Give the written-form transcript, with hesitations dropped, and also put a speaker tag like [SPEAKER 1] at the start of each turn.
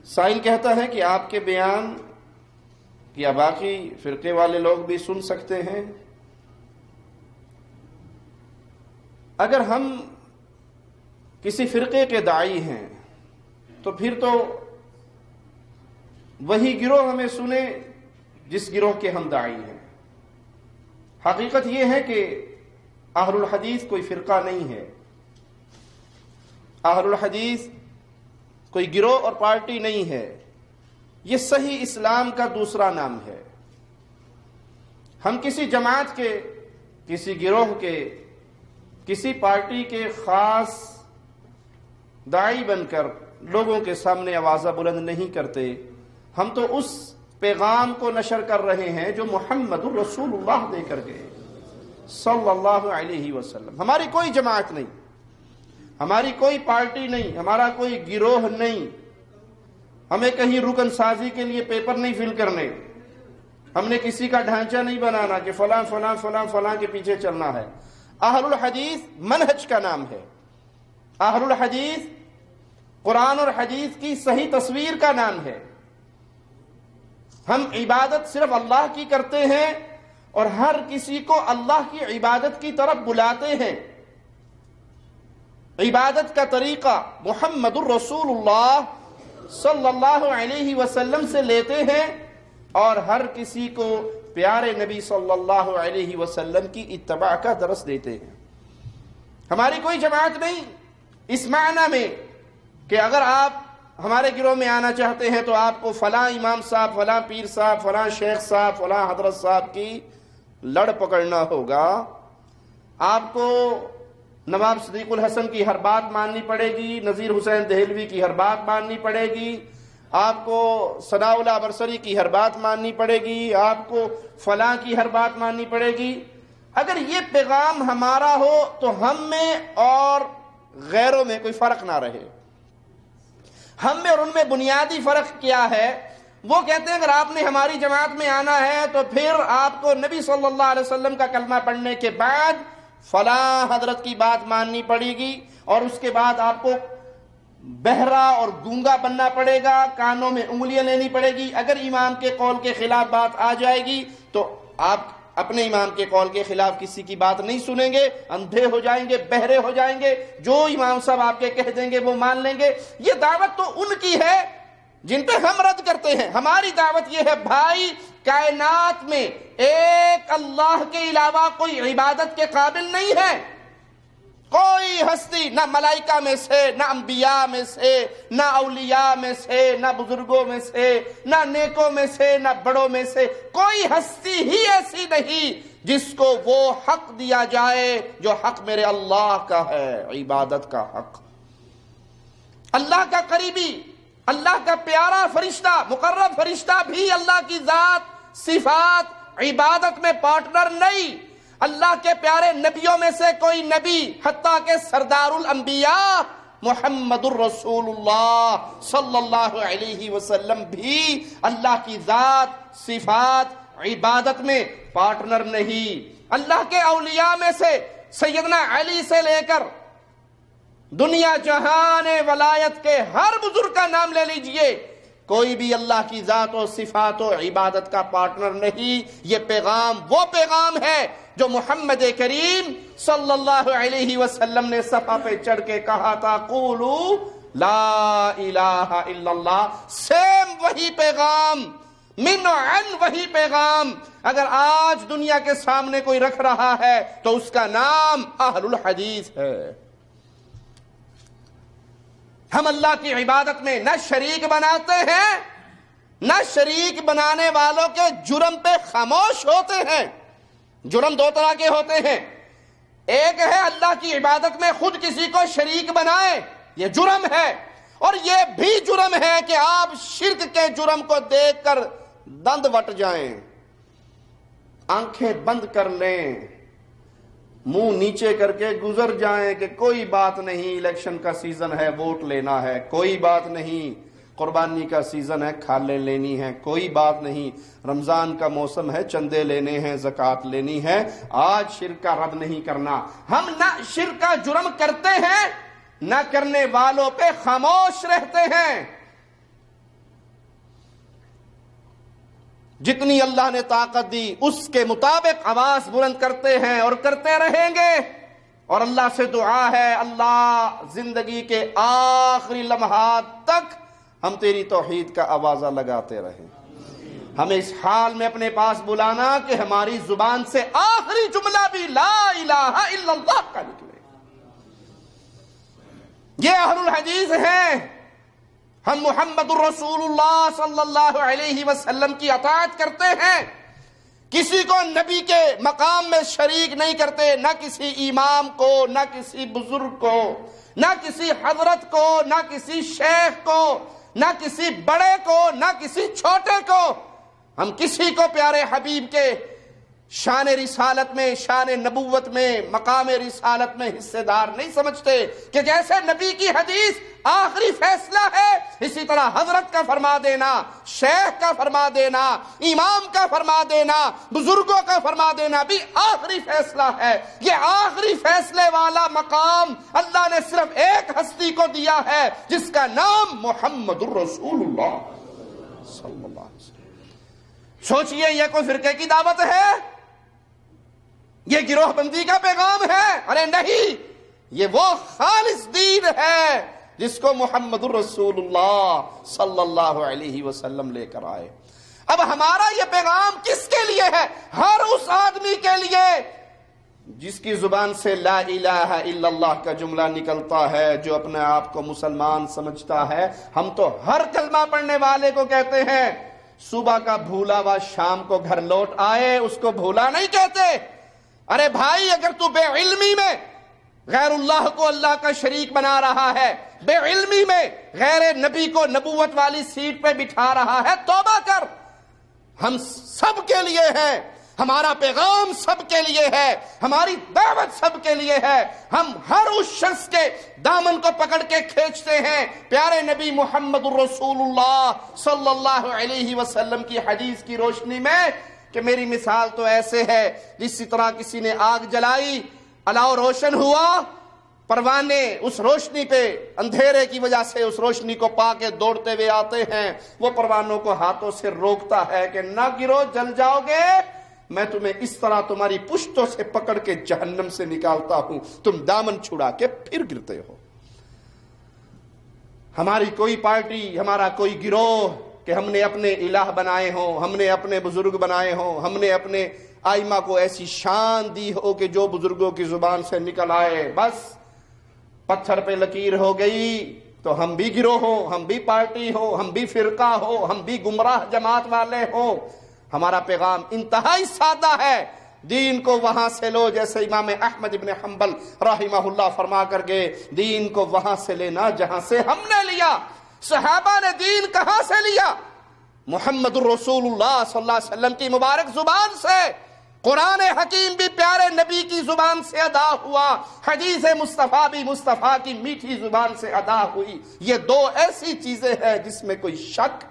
[SPEAKER 1] سائل کہتا ہے کہ آپ کے بیان کیا باقی فرقے والے لوگ بھی سن سکتے ہیں؟ اگر ہم کسی فرقے کے داعی ہیں تو پھر تو وہی گروہ ہمیں سنے جس گروہ کے ہم داعی ہیں۔ حقیقت یہ ہے کہ اہل الحدیث کوئی فرقہ نہیں ہے، اہل الحدیث کوئی گروہ اور پارٹی نہیں ہے، یہ صحیح اسلام کا دوسرا نام ہے۔ ہم کسی جماعت کے، کسی گروہ کے، کسی پارٹی کے خاص داعی بن کر لوگوں کے سامنے آوازہ بلند نہیں کرتے، ہم تو اس پیغام کو نشر کر رہے ہیں جو محمد رسول اللہ دے کر گئے صلی اللہ علیہ وسلم۔ ہماری کوئی جماعت نہیں، ہماری کوئی پارٹی نہیں، ہمارا کوئی گروہ نہیں، ہمیں کہیں رکن سازی کے لیے پیپر نہیں فل کرنے، ہم نے کسی کا ڈھانچہ نہیں بنانا کہ فلاں فلاں فلاں فلاں کے پیچھے چلنا ہے۔ اہل الحدیث منہج کا نام ہے، اہل الحدیث قرآن اور حدیث کی صحیح تصویر کا نام ہے۔ ہم عبادت صرف اللہ کی کرتے ہیں اور ہر کسی کو اللہ کی عبادت کی طرف بلاتے ہیں۔ عبادت کا طریقہ محمد الرسول اللہ صلی اللہ علیہ وسلم سے لیتے ہیں اور ہر کسی کو پیارے نبی صلی اللہ علیہ وسلم کی اتباع کا درس دیتے ہیں۔ ہماری کوئی جماعت نہیں اس معنی میں کہ اگر آپ ہمارے گروہ میں آنا چاہتے ہیں تو آپ کو فلاں امام صاحب، فلاں پیر صاحب، فلاں شیخ صاحب، فلاں حضرت صاحب کی لڑ پکڑنا ہوگا، آپ کو نواب صدیق الحسن کی ہر بات ماننی پڑے گی، نذیر حسین دہلوی کی ہر بات ماننی پڑے گی، آپ کو ثناء اللہ برسری کی ہر بات ماننی پڑے گی، آپ کو فلاں کی ہر بات ماننی پڑے گی۔ اگر یہ پیغام ہمارا ہو تو ہم میں اور غیروں میں کوئی فرق نہ رہے۔ ہم میں اور ان میں بنیادی فرق کیا ہے؟ وہ کہتے ہیں اگر آپ نے ہماری جماعت میں آنا ہے تو پھر آپ کو نبی صلی اللہ علیہ وسلم کا کلمہ پڑھنے کے بعد فلاں حضرت کی بات ماننی پڑے گی اور اس کے بعد آپ کو بہرا اور گونگا بننا پڑے گا، کانوں میں انگلیاں لینی پڑے گی۔ اگر امام کے قول کے خلاف بات آ جائے گی تو آپ اپنے امام کے قول کے خلاف کسی کی بات نہیں سنیں گے، اندھے ہو جائیں گے، بہرے ہو جائیں گے، جو امام صاحب آپ کے کہہ دیں گے وہ مان لیں گے۔ یہ دعوت تو ان کی ہے جن پہ ہم رد کرتے ہیں۔ ہماری دعوت یہ ہے بھائی، کائنات میں ایک اللہ کے علاوہ کوئی عبادت کے قابل نہیں ہے۔ کوئی ہستی، نہ ملائکہ میں سے، نہ انبیاء میں سے، نہ اولیاء میں سے، نہ بزرگوں میں سے، نہ نیکوں میں سے، نہ بڑوں میں سے، کوئی ہستی ہی ایسی نہیں جس کو وہ حق دیا جائے جو حق میرے اللہ کا ہے، عبادت کا حق۔ اللہ کا قریبی، اللہ کا پیارا فرشتہ، مقرب فرشتہ بھی اللہ کی ذات، صفات، عبادت میں پارٹنر نہیں۔ اللہ کے پیارے نبیوں میں سے کوئی نبی، حتیٰ کہ سردار الانبیاء محمد الرسول اللہ صلی اللہ علیہ وسلم بھی اللہ کی ذات، صفات، عبادت میں پارٹنر نہیں۔ اللہ کے اولیاء میں سے سیدنا علی سے لے کر دنیا جہان ولایت کے ہر بزرگ کا نام لے لیجئے، کوئی بھی اللہ کی ذات و صفات و عبادت کا پارٹنر نہیں۔ یہ پیغام وہ پیغام ہے جو محمد کریم صلی اللہ علیہ وسلم نے صفا پہ چڑھ کے کہا تھا، قولو لا الہ الا اللہ۔ سیم وہی پیغام، من عن وہی پیغام اگر آج دنیا کے سامنے کوئی رکھ رہا ہے تو اس کا نام اہل الحدیث ہے۔ ہم اللہ کی عبادت میں نہ شریک بناتے ہیں، نہ شریک بنانے والوں کے جرم پہ خاموش ہوتے ہیں۔ جرم دو طرح کے ہوتے ہیں، ایک ہے اللہ کی عبادت میں خود کسی کو شریک بنائے، یہ جرم ہے، اور یہ بھی جرم ہے کہ آپ شرک کے جرم کو دیکھ کر دند وٹ جائیں، آنکھیں بند کر لیں، منہ نیچے کر کے گزر جائیں کہ کوئی بات نہیں، الیکشن کا سیزن ہے، ووٹ لینا ہے، کوئی بات نہیں، قربانی کا سیزن ہے، کھالیں لینی ہے، کوئی بات نہیں، رمضان کا موسم ہے، چندے لینے ہیں، زکوٰۃ لینی ہے، آج شرک کا رد نہیں کرنا۔ ہم نہ شرک کا جرم کرتے ہیں، نہ کرنے والوں پہ خاموش رہتے ہیں۔ جتنی اللہ نے طاقت دی اس کے مطابق آواز بلند کرتے ہیں اور کرتے رہیں گے، اور اللہ سے دعا ہے اللہ زندگی کے آخری لمحات تک ہم تیری توحید کا آوازہ لگاتے رہیں۔ ہمیں اس حال میں اپنے پاس بلانا کہ ہماری زبان سے آخری جملہ بھی لا الہ الا اللہ کا نکلے۔ یہ اہل الحدیث ہیں، ہم محمد الرسول اللہ صلی اللہ علیہ وسلم کی اطاعت کرتے ہیں، کسی کو نبی کے مقام میں شریک نہیں کرتے، نہ کسی امام کو، نہ کسی بزرگ کو، نہ کسی حضرت کو، نہ کسی شیخ کو، نہ کسی بڑے کو، نہ کسی چھوٹے کو۔ ہم کسی کو پیارے حبیب کے شان رسالت میں، شان نبوت میں، مقام رسالت میں حصے دار نہیں سمجھتے کہ جیسے نبی کی حدیث آخری فیصلہ ہے، اسی طرح حضرت کا فرما دینا، شیخ کا فرما دینا، امام کا فرما دینا، بزرگوں کا فرما دینا بھی آخری فیصلہ ہے۔ یہ آخری فیصلے والا مقام اللہ نے صرف ایک ہستی کو دیا ہے جس کا نام محمد الرسول اللہ صلی اللہ علیہ وسلم۔ سوچئے یہ کوئی فرقے کی دعوت ہے؟ یہ گروہ بندی کا پیغام ہے؟ ارے نہیں، یہ وہ خالص دین ہے جس کو محمد الرسول اللہ صلی اللہ علیہ وسلم لے کر آئے۔ اب ہمارا یہ پیغام کس کے لیے ہے؟ ہر اس آدمی کے لیے جس کی زبان سے لا الہ الا اللہ کا جملہ نکلتا ہے، جو اپنے آپ کو مسلمان سمجھتا ہے۔ ہم تو ہر کلمہ پڑھنے والے کو کہتے ہیں صبح کا بھولا ہوا شام کو گھر لوٹ آئے، اس کو بھولا نہیں کہتے۔ ارے بھائی، اگر تو بے علمی میں غیر اللہ کو اللہ کا شریک بنا رہا ہے، بے علمی میں غیر نبی کو نبوت والی سیٹ پہ بٹھا رہا ہے، توبہ کر۔ ہم سب کے لیے ہیں، ہمارا پیغام سب کے لیے ہے، ہماری دعوت سب کے لیے ہے۔ ہم ہر اس شخص کے دامن کو پکڑ کے کھینچتے ہیں پیارے نبی محمد الرسول اللہ صلی اللہ علیہ وسلم کی حدیث کی روشنی میں کہ میری مثال تو ایسے ہے جس طرح کسی نے آگ جلائی، الاؤ روشن ہوا، پروانے اس روشنی پہ اندھیرے کی وجہ سے اس روشنی کو پا کے دوڑتے ہوئے آتے ہیں، وہ پروانوں کو ہاتھوں سے روکتا ہے کہ نہ گرو، جل جاؤ گے، میں تمہیں اس طرح تمہاری پشتوں سے پکڑ کے جہنم سے نکالتا ہوں، تم دامن چھڑا کے پھر گرتے ہو۔ ہماری کوئی پارٹی، ہمارا کوئی گروہ کہ ہم نے اپنے الہ بنائے ہوں، ہم نے اپنے بزرگ بنائے ہوں، ہم نے اپنے آئمہ کو ایسی شان دی ہو کہ جو بزرگوں کی زبان سے نکل آئے بس پتھر پہ لکیر ہو گئی، تو ہم بھی گروہ ہوں، ہم بھی پارٹی ہو، ہم بھی فرقہ ہو، ہم بھی گمراہ جماعت والے ہوں۔ ہمارا پیغام انتہائی سادہ ہے، دین کو وہاں سے لو، جیسے امام احمد ابن حنبل رحمہ اللہ فرما کر گئے، دین کو وہاں سے لینا جہاں سے ہم نے لیا۔ صحابہ نے دین کہاں سے لیا؟ محمد الرسول اللہ صلی اللہ علیہ وسلم کی مبارک زبان سے۔ قرآن حکیم بھی پیارے نبی کی زبان سے ادا ہوا، حدیث مصطفیٰ بھی مصطفیٰ کی میٹھی زبان سے ادا ہوئی۔ یہ دو ایسی چیزیں ہیں جس میں کوئی شک